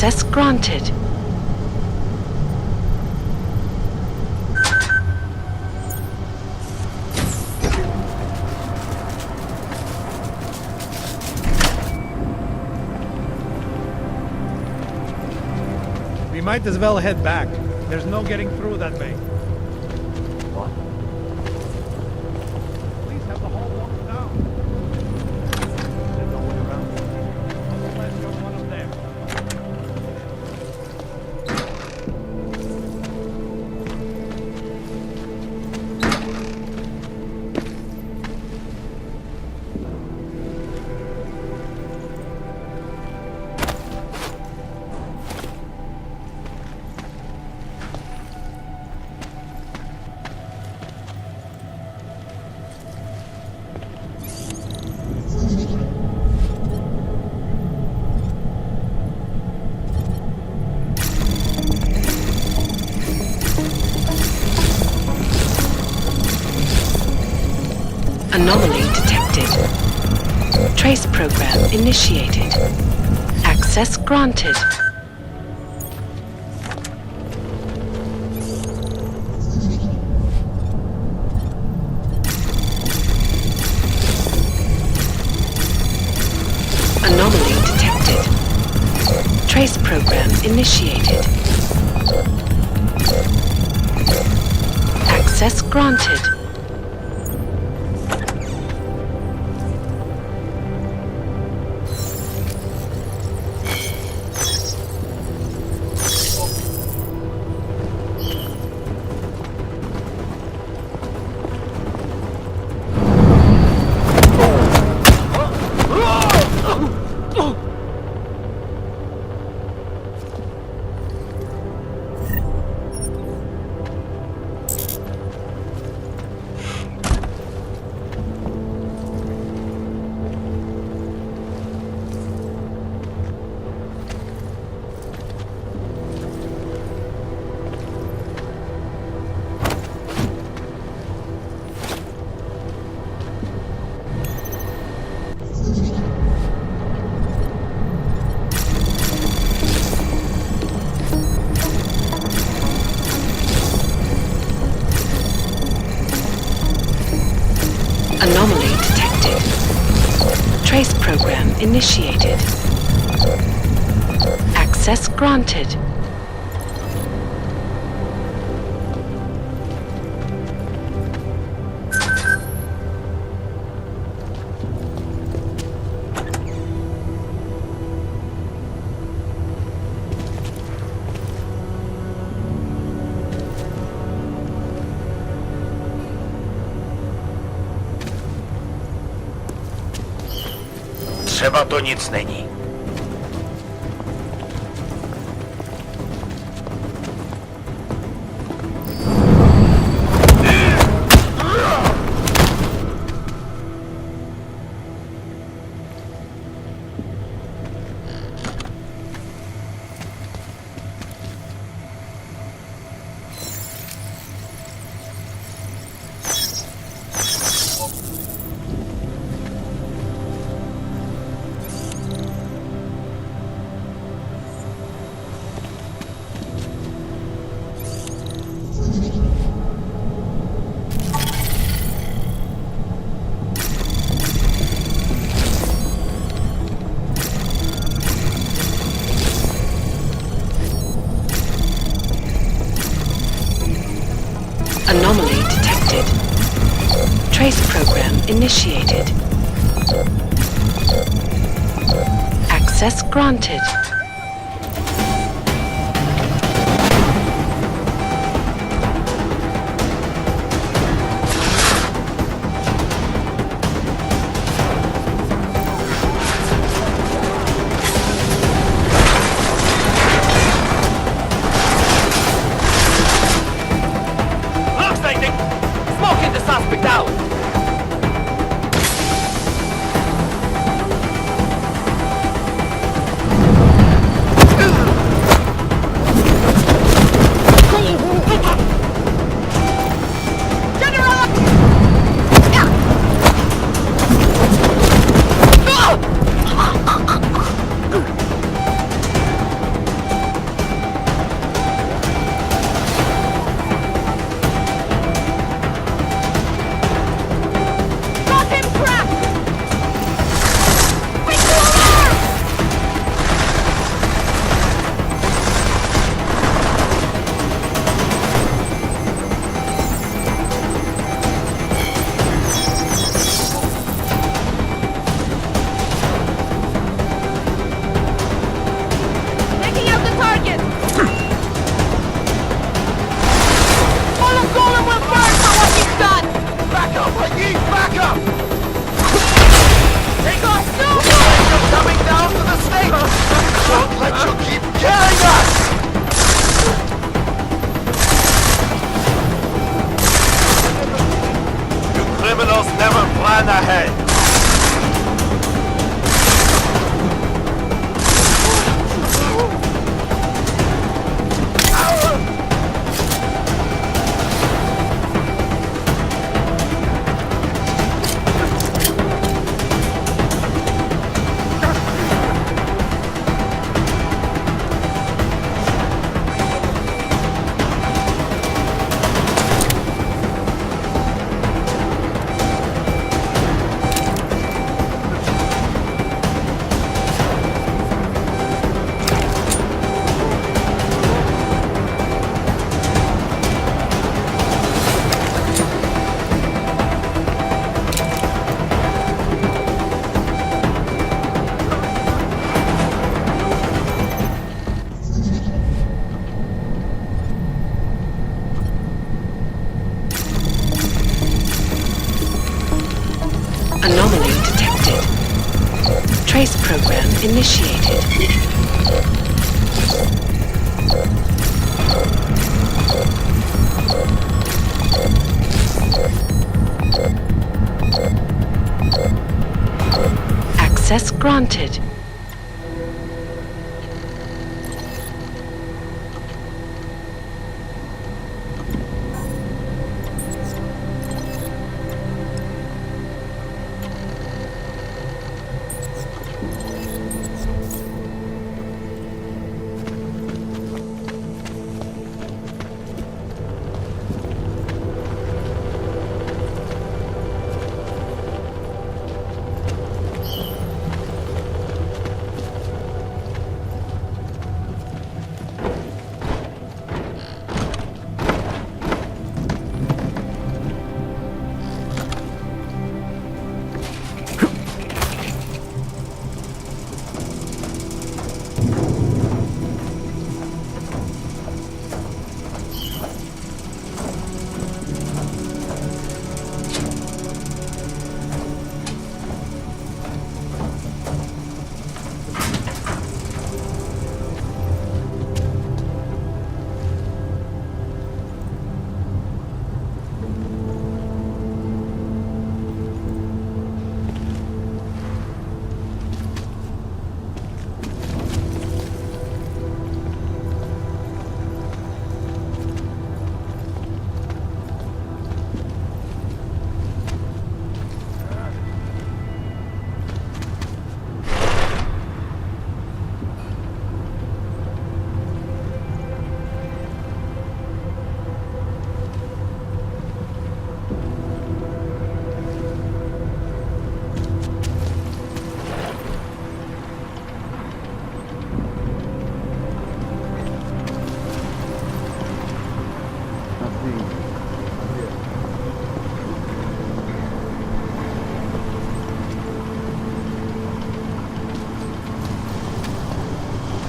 Access granted. We might as well head back. There's no getting through that way. What? Please have the hall locked down. There's no way around. Unless you're one of them. Anomaly detected. Trace program initiated. Access granted. Anomaly detected. Trace program initiated. Access granted. Anomaly detected. Trace program initiated. Access granted. Třeba to nic není. Anomaly detected. Trace program initiated. Access granted. Plan ahead! Anomaly detected. Trace program initiated. Access granted.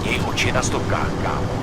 Měj oči na stopkách, kámo.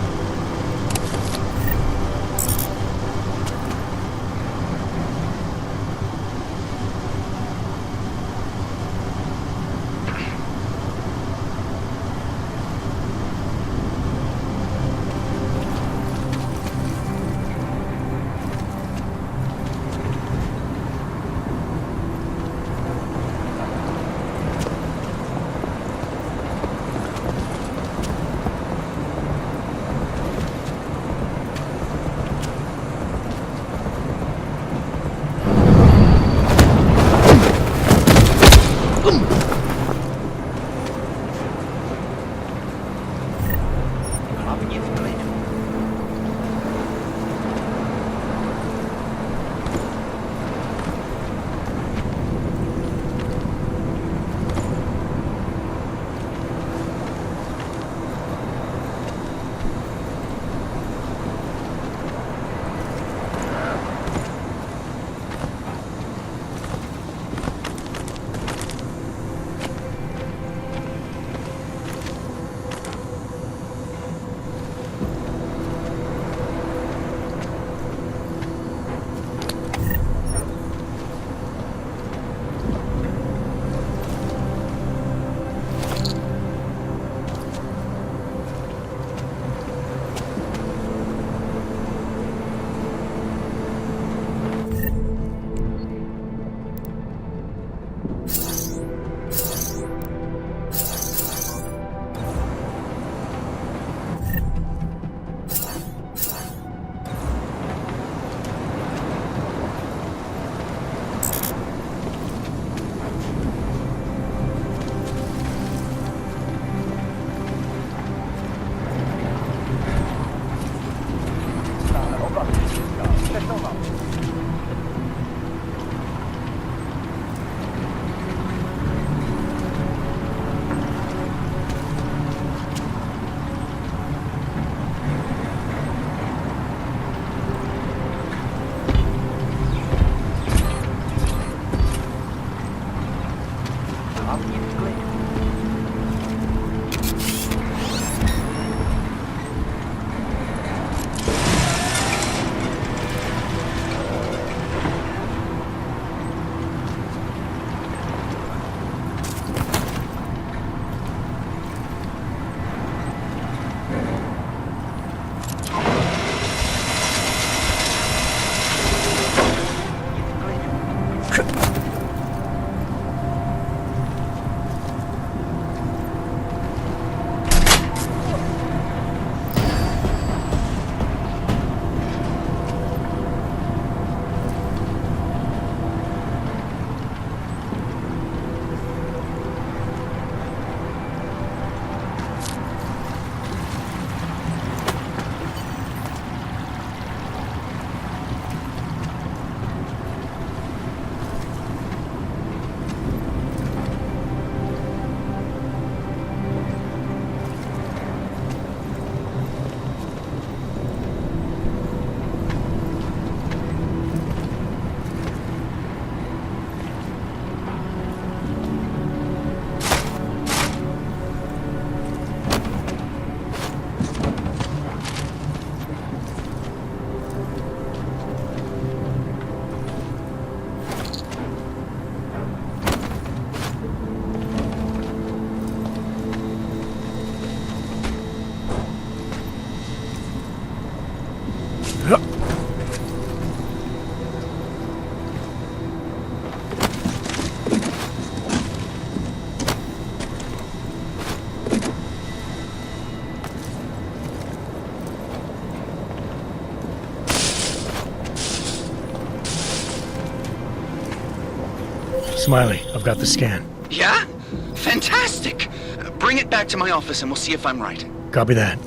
Smiley, I've got the scan. Yeah? Fantastic! Bring it back to my office and we'll see if I'm right. Copy that.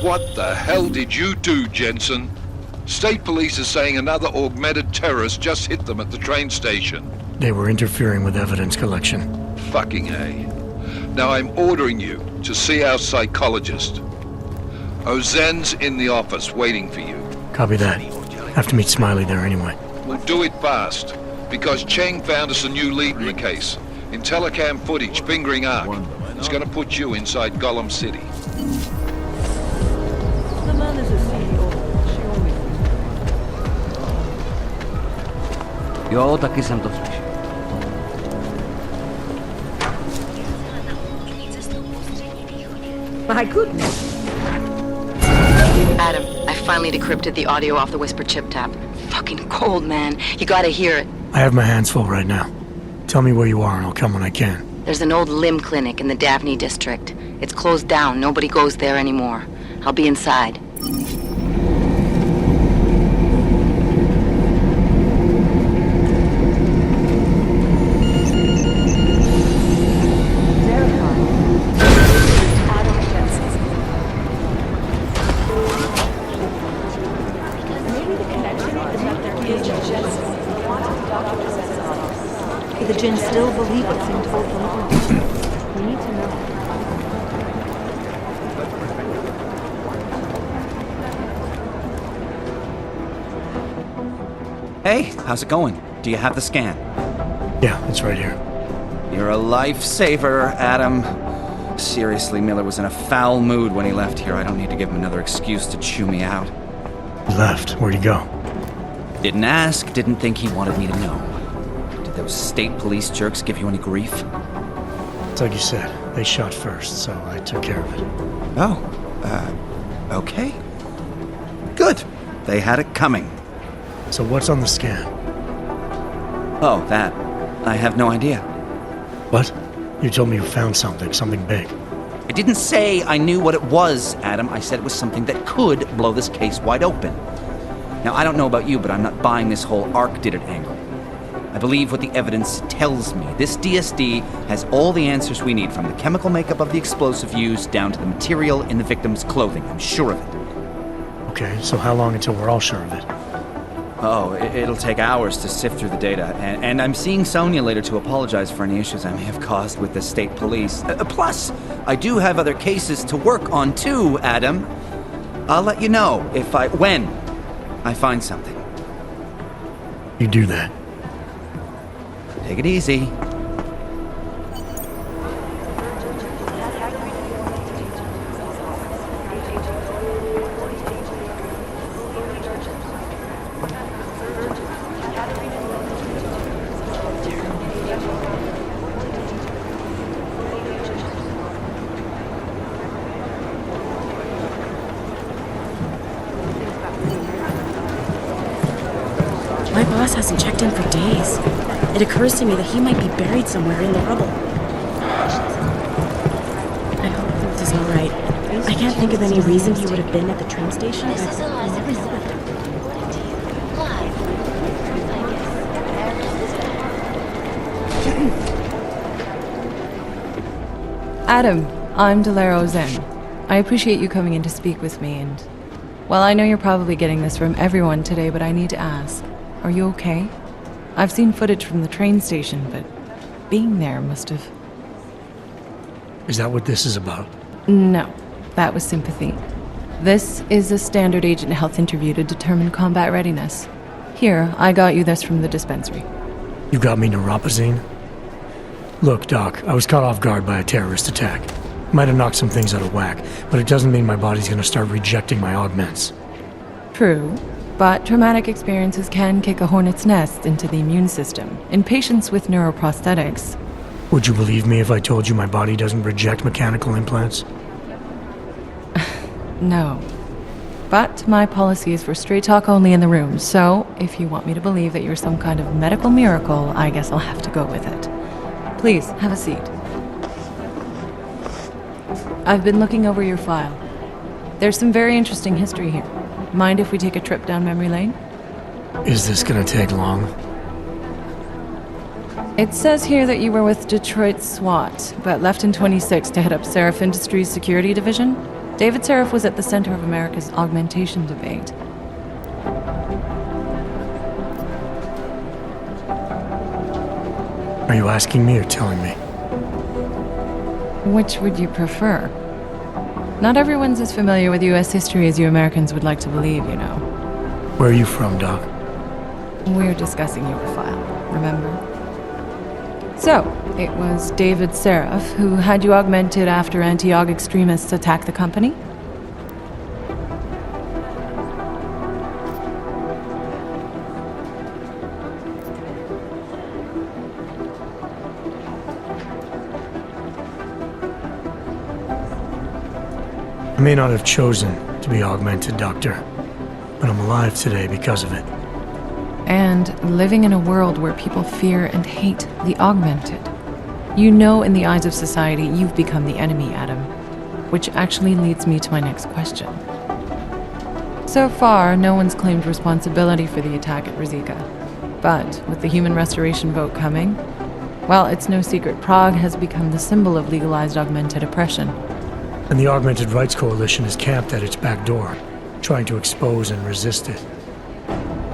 What the hell did you do, Jensen? State police are saying another augmented terrorist just hit them at the train station. They were interfering with evidence collection. Fucking A. Now I'm ordering you to see our psychologist. Ozen's in the office waiting for you. Copy that. Have to meet Smiley there anyway. We'll do it fast, because Cheng found us a new lead in the case. In telecam footage fingering Ark. It's gonna put you inside Gollum City. The man is a CEO. Jo, taky jsem to slyšel. My goodness. Adam, I finally decrypted the audio off the Whisper chip tap. Fucking cold, man. You gotta hear it. I have my hands full right now. Tell me where you are and I'll come when I can. There's an old limb clinic in the Daphne district. It's closed down. Nobody goes there anymore. I'll be inside. The Jinn still believe what's being told from them. We need to know. Hey, how's it going? Do you have the scan? Yeah, it's right here. You're a lifesaver, Adam. Seriously, Miller was in a foul mood when he left here. I don't need to give him another excuse to chew me out. He left. Where'd he go? Didn't ask, didn't think he wanted me to know. Did those state police jerks give you any grief? It's like you said. They shot first, so I took care of it. Oh, okay. Good. They had it coming. So what's on the scan? Oh, that. I have no idea. What? You told me you found something big. I didn't say I knew what it was, Adam. I said it was something that could blow this case wide open. Now, I don't know about you, but I'm not buying this whole Ark did it angle. I believe what the evidence tells me. This DSD has all the answers we need, from the chemical makeup of the explosive used down to the material in the victim's clothing. I'm sure of it. Okay, so how long until we're all sure of it? Oh, it'll take hours to sift through the data, and I'm seeing Sonia later to apologize for any issues I may have caused with the state police. Plus, I do have other cases to work on too, Adam. I'll let you know when I find something. You do that. Take it easy. My boss hasn't checked in for days. It occurs to me that he might be buried somewhere in the rubble. I hope that is all right. I can't think of any reason he would have been at the train station, but I never know with him. Adam, I'm Delaro Zen. I appreciate you coming in to speak with me, and... Well, I know you're probably getting this from everyone today, but I need to ask. Are you okay? I've seen footage from the train station, but being there must have... Is that what this is about? No, that was sympathy. This is a standard agent health interview to determine combat readiness. Here, I got you this from the dispensary. You got me neuropazine? Look, Doc, I was caught off guard by a terrorist attack. Might have knocked some things out of whack, but it doesn't mean my body's gonna start rejecting my augments. True, but traumatic experiences can kick a hornet's nest into the immune system. In patients with neuroprosthetics... Would you believe me if I told you my body doesn't reject mechanical implants? No. But my policy is for straight talk only in the room, so if you want me to believe that you're some kind of medical miracle, I guess I'll have to go with it. Please, have a seat. I've been looking over your file. There's some very interesting history here. Mind if we take a trip down memory lane? Is this gonna take long? It says here that you were with Detroit SWAT, but left in 26 to head up Seraph Industries' security division. David Seraph was at the center of America's augmentation debate. Are you asking me or telling me? Which would you prefer? Not everyone's as familiar with U.S. history as you Americans would like to believe, you know. Where are you from, Doc? We're discussing your file, remember? So, it was David Seraph who had you augmented after anti-aug extremists attacked the company? I may not have chosen to be augmented, Doctor, but I'm alive today because of it. And living in a world where people fear and hate the augmented. You know, in the eyes of society, you've become the enemy, Adam. Which actually leads me to my next question. So far, no one's claimed responsibility for the attack at Rizika. But with the human restoration vote coming, well, it's no secret Prague has become the symbol of legalized augmented oppression. And the Augmented Rights Coalition is camped at its back door, trying to expose and resist it.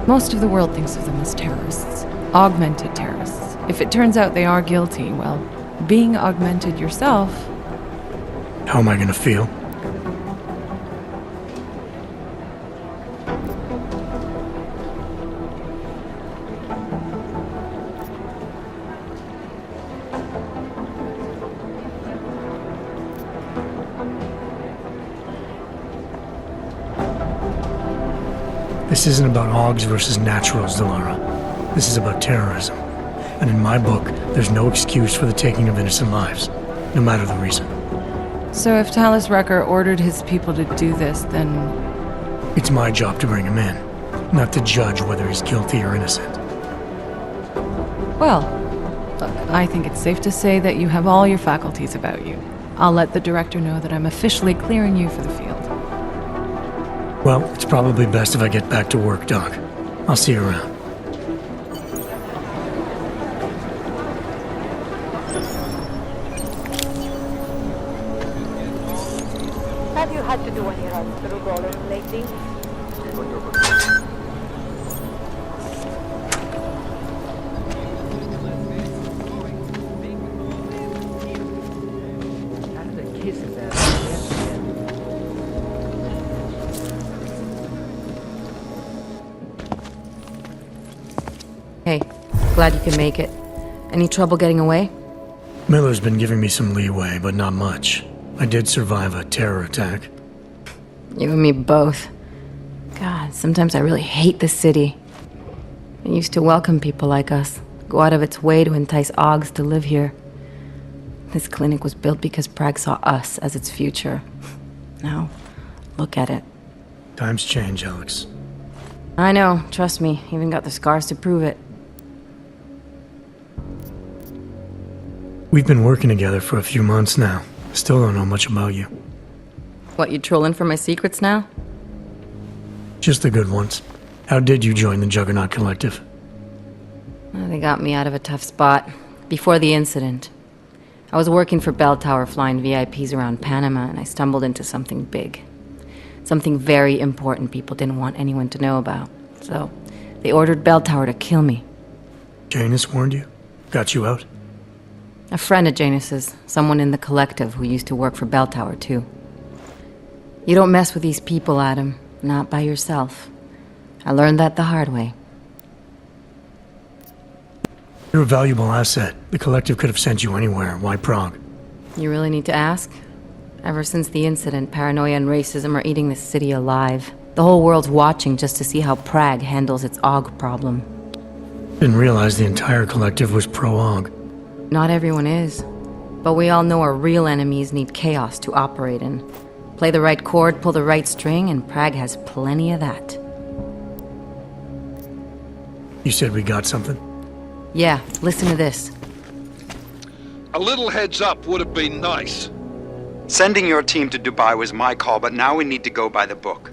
Most of the world thinks of them as terrorists. Augmented terrorists. If it turns out they are guilty, well, being augmented yourself... How am I gonna feel? This isn't about Augs versus naturals, Delara. This is about terrorism. And in my book, there's no excuse for the taking of innocent lives, no matter the reason. So if Talus Wrecker ordered his people to do this, then... It's my job to bring him in, not to judge whether he's guilty or innocent. Well, look, I think it's safe to say that you have all your faculties about you. I'll let the director know that I'm officially clearing you for the field. Well, it's probably best if I get back to work, Doc. I'll see you around. Have you had to do any runs through Golem lately? Hey, glad you can make it. Any trouble getting away? Miller's been giving me some leeway, but not much. I did survive a terror attack. You and me both. God, sometimes I really hate this city. It used to welcome people like us, go out of its way to entice Augs to live here. This clinic was built because Prague saw us as its future. Now, look at it. Times change, Alex. I know, trust me, even got the scars to prove it. We've been working together for a few months now. Still don't know much about you. What, you trolling for my secrets now? Just the good ones. How did you join the Juggernaut Collective? Well, they got me out of a tough spot. Before the incident, I was working for Bell Tower flying VIPs around Panama, and I stumbled into something big. Something very important people didn't want anyone to know about. So, they ordered Bell Tower to kill me. Janus warned you? Got you out? A friend of Janus's, someone in the collective who used to work for Bell Tower too. You don't mess with these people, Adam. Not by yourself. I learned that the hard way. You're a valuable asset. The collective could have sent you anywhere. Why Prague? You really need to ask? Ever since the incident, paranoia and racism are eating this city alive. The whole world's watching just to see how Prague handles its AUG problem. Didn't realize the entire collective was pro-AUG. Not everyone is. But we all know our real enemies need chaos to operate in. Play the right chord, pull the right string, and Prague has plenty of that. You said we got something? Yeah, listen to this. A little heads up would have been nice. Sending your team to Dubai was my call, but now we need to go by the book.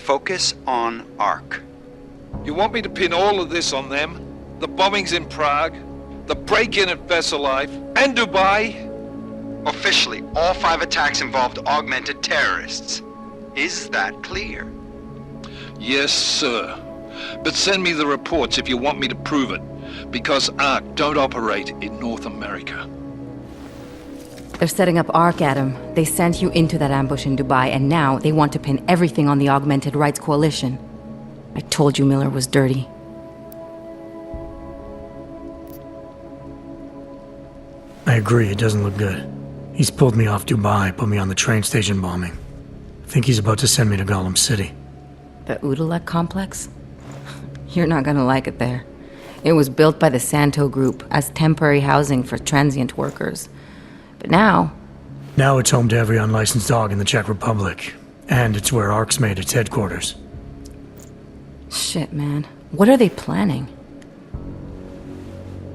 Focus on ARC. You want me to pin all of this on them? The bombings in Prague, the break-in at Vesellife, and Dubai? Officially, all 5 attacks involved augmented terrorists. Is that clear? Yes, sir. But send me the reports if you want me to prove it, because ARC don't operate in North America. They're setting up ARC, Adam. They sent you into that ambush in Dubai, and now they want to pin everything on the Augmented Rights Coalition. I told you Miller was dirty. I agree, it doesn't look good. He's pulled me off Dubai, put me on the train station bombing. I think he's about to send me to Gollum City. The Udalek complex? You're not gonna like it there. It was built by the Santo Group as temporary housing for transient workers. But now it's home to every unlicensed dog in the Czech Republic. And it's where ARC's made its headquarters. Shit, man. What are they planning?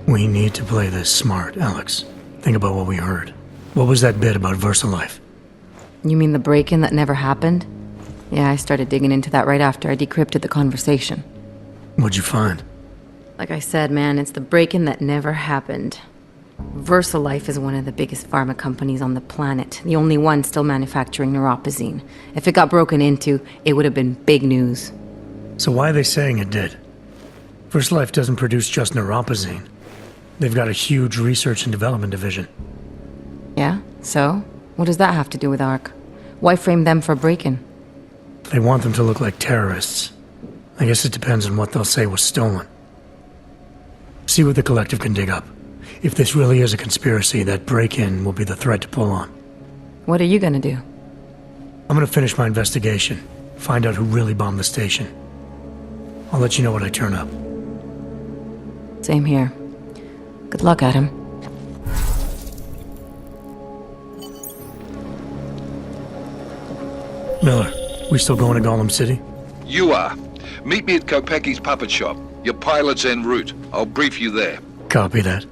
We need to play this smart, Alex. Think about what we heard. What was that bit about VersaLife? You mean the break-in that never happened? Yeah, I started digging into that right after I decrypted the conversation. What'd you find? Like I said, man, it's the break-in that never happened. VersaLife is one of the biggest pharma companies on the planet, the only one still manufacturing neuropozyne. If it got broken into, it would have been big news. So why are they saying it did? VersaLife doesn't produce just neuropozyne. They've got a huge research and development division. Yeah? So? What does that have to do with ARC? Why frame them for break-in? They want them to look like terrorists. I guess it depends on what they'll say was stolen. See what the collective can dig up. If this really is a conspiracy, that break-in will be the thread to pull on. What are you gonna do? I'm gonna finish my investigation. Find out who really bombed the station. I'll let you know when I turn up. Same here. Good luck, Adam. Miller, we still going to Gollum City? You are. Meet me at Kopecki's puppet shop. Your pilot's en route. I'll brief you there. Copy that.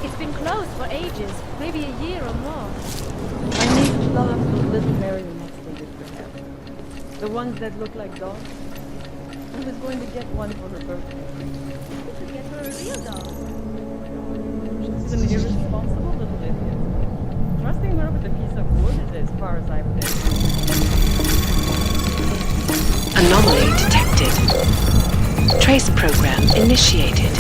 It's been closed for ages, maybe a year or more. I need to love those little marionettes they used to have. The ones that look like dogs. I was going to get one for her birthday. You could get her a real dog. She's an irresponsible little idiot. Trusting her with a piece of wood is as far as I've been. Anomaly detected. Trace program initiated.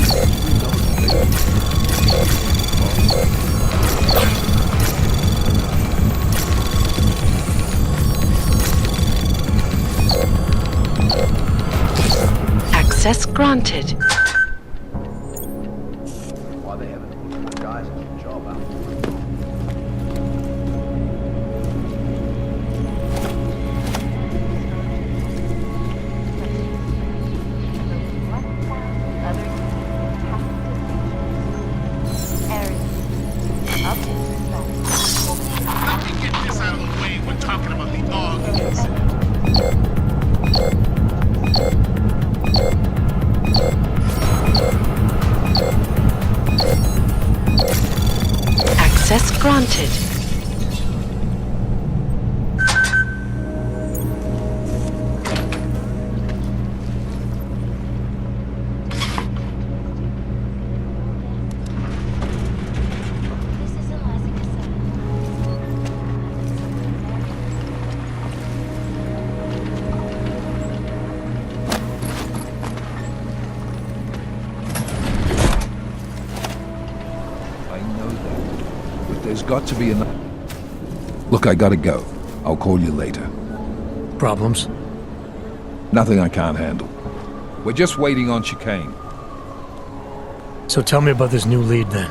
Access granted. Why they haven't put the guys on the job out? Let me get this out of the way. We're talking about the dog. Request granted. There's got to be enough. Look, I gotta go. I'll call you later. Problems? Nothing I can't handle. We're just waiting on chicane. So tell me about this new lead then.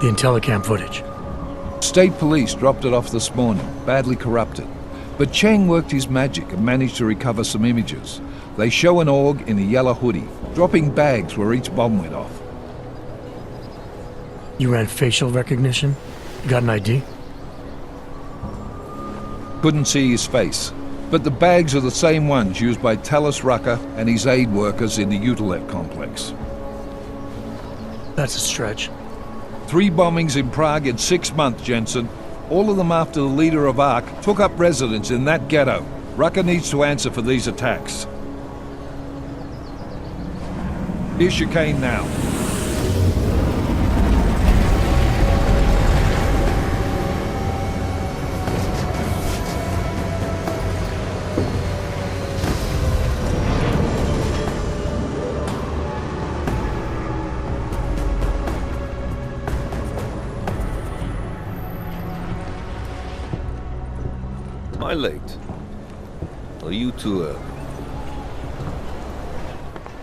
The Intellicam footage. State police dropped it off this morning, badly corrupted. But Cheng worked his magic and managed to recover some images. They show an org in a yellow hoodie, dropping bags where each bomb went off. You ran facial recognition? You got an ID? Couldn't see his face, but the bags are the same ones used by Talos Rucker and his aid workers in the Utalev complex. That's a stretch. 3 bombings in Prague in 6 months, Jensen. All of them after the leader of ARC took up residence in that ghetto. Rucker needs to answer for these attacks. Here's chicane now. Am I late? Are you too early?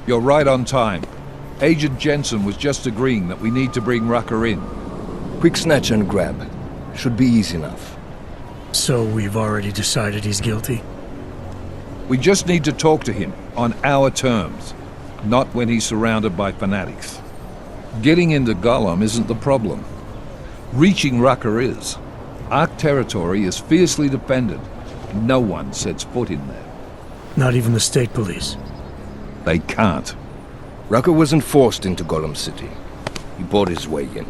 You're right on time. Agent Jensen was just agreeing that we need to bring Rucker in. Quick snatch and grab. Should be easy enough. So we've already decided he's guilty? We just need to talk to him on our terms, not when he's surrounded by fanatics. Getting into Gollum isn't the problem. Reaching Rucker is. ARC territory is fiercely defended. No one sets foot in there. Not even the state police? They can't. Rucker wasn't forced into Gollum City. He bought his way in.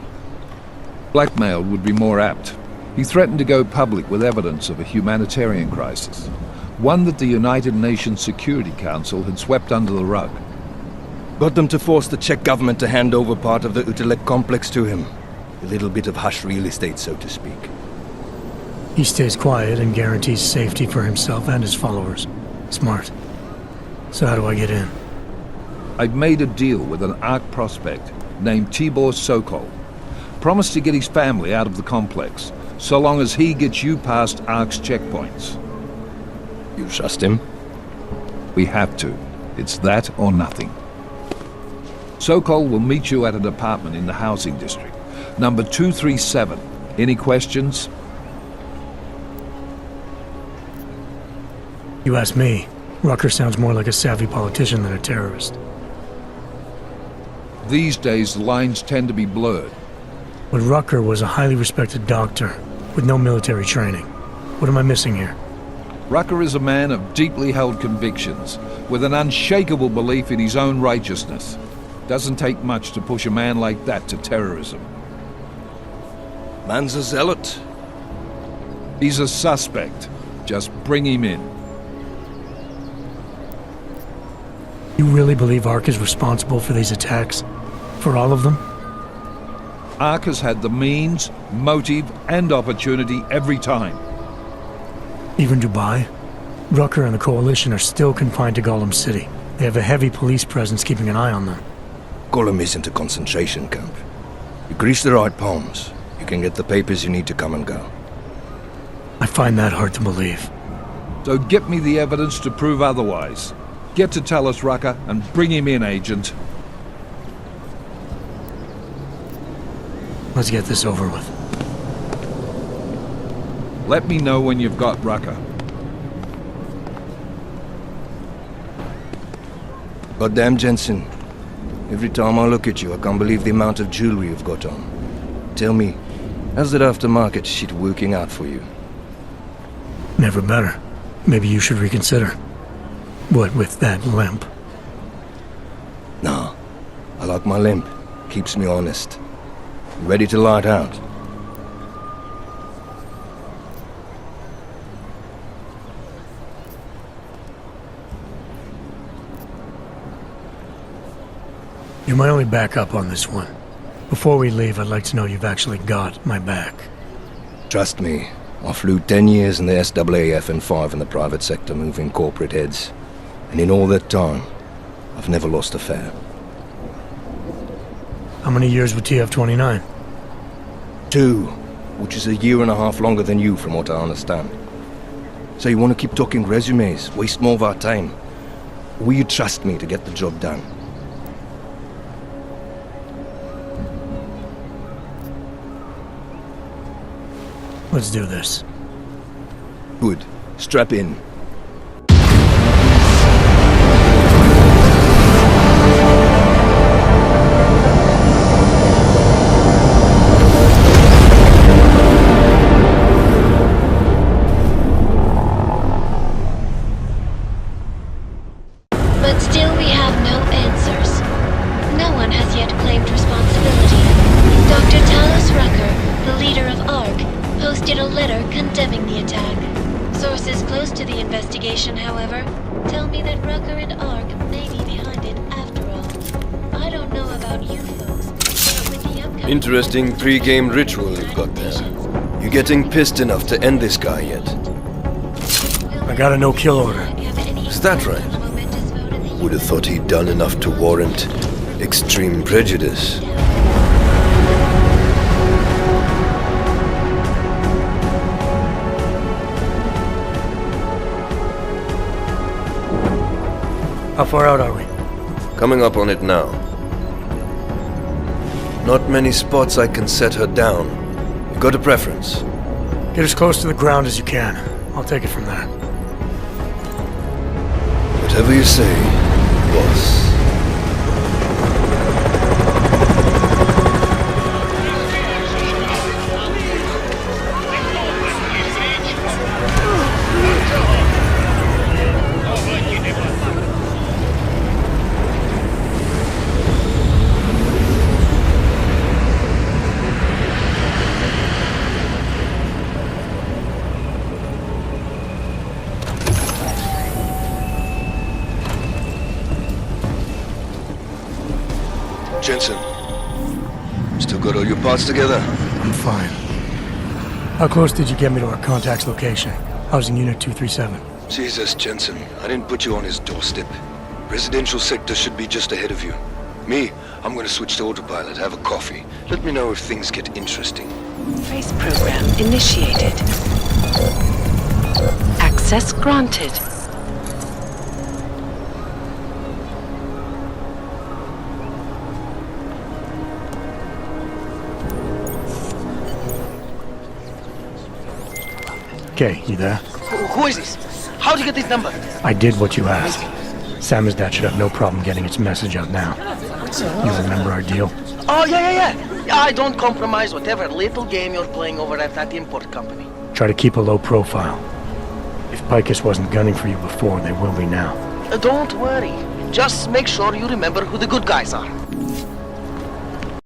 Blackmail would be more apt. He threatened to go public with evidence of a humanitarian crisis. One that the United Nations Security Council had swept under the rug. Got them to force the Czech government to hand over part of the Utalev complex to him. A little bit of hush real estate, so to speak. He stays quiet and guarantees safety for himself and his followers. Smart. So how do I get in? I've made a deal with an ARC prospect named Tibor Sokol. Promised to get his family out of the complex, so long as he gets you past ARC's checkpoints. You trust him? We have to. It's that or nothing. Sokol will meet you at an apartment in the housing district. Number 237. Any questions? You ask me. Rucker sounds more like a savvy politician than a terrorist. These days, the lines tend to be blurred. But Rucker was a highly respected doctor, with no military training. What am I missing here? Rucker is a man of deeply held convictions, with an unshakable belief in his own righteousness. Doesn't take much to push a man like that to terrorism. Man's a zealot. He's a suspect. Just bring him in. You really believe ARC is responsible for these attacks? For all of them? ARC has had the means, motive, and opportunity every time. Even Dubai? Rucker and the Coalition are still confined to Gollum City. They have a heavy police presence keeping an eye on them. Gollum isn't a concentration camp. You grease the right palms, you can get the papers you need to come and go. I find that hard to believe. So get me the evidence to prove otherwise. Get to Talos Rucker and bring him in, Agent. Let's get this over with. Let me know when you've got Rucker. Goddamn, Jensen. Every time I look at you, I can't believe the amount of jewelry you've got on. Tell me, how's that aftermarket shit working out for you? Never better. Maybe you should reconsider. What with that limp? Nah, I like my limp. Keeps me honest. You ready to light out? You're my only backup on this one. Before we leave, I'd like to know you've actually got my back. Trust me, I flew 10 years in the SAAF and 5 in the private sector moving corporate heads. And in all that time, I've never lost a fare. How many years with TF-29? 2, which is a year and a half longer than you from what I understand. So you want to keep talking resumes, waste more of our time? Or will you trust me to get the job done? Let's do this. Good. Strap in. But still we have no answers. No one has yet claimed responsibility. Dr. Talos Rucker, the leader of ARC, posted a letter condemning the attack. Sources close to the investigation, however, tell me that Rucker and ARC may be behind it after all. I don't know about you folks, but with the upcoming... Interesting pre-game ritual you've got there. You getting pissed enough to end this guy yet? I got a no-kill order. Is that right? Would have thought he'd done enough to warrant extreme prejudice. How far out are we? Coming up on it now. Not many spots I can set her down. You got a preference? Get as close to the ground as you can. I'll take it from there. Whatever you say, boss. Jensen, still got all your parts together? I'm fine. How close did you get me to our contact's location? Housing Unit 237. Jesus, Jensen, I didn't put you on his doorstep. Residential sector should be just ahead of you. Me, I'm gonna switch to autopilot, have a coffee. Let me know if things get interesting. Trace program initiated. Access granted. Okay, you there? Who is this? How'd you get this number? I did what you asked. Samizdat should have no problem getting its message out now. You remember our deal? Oh, yeah. I don't compromise whatever little game you're playing over at that import company. Try to keep a low profile. If Picus wasn't gunning for you before, they will be now. Don't worry. Just make sure you remember who the good guys are.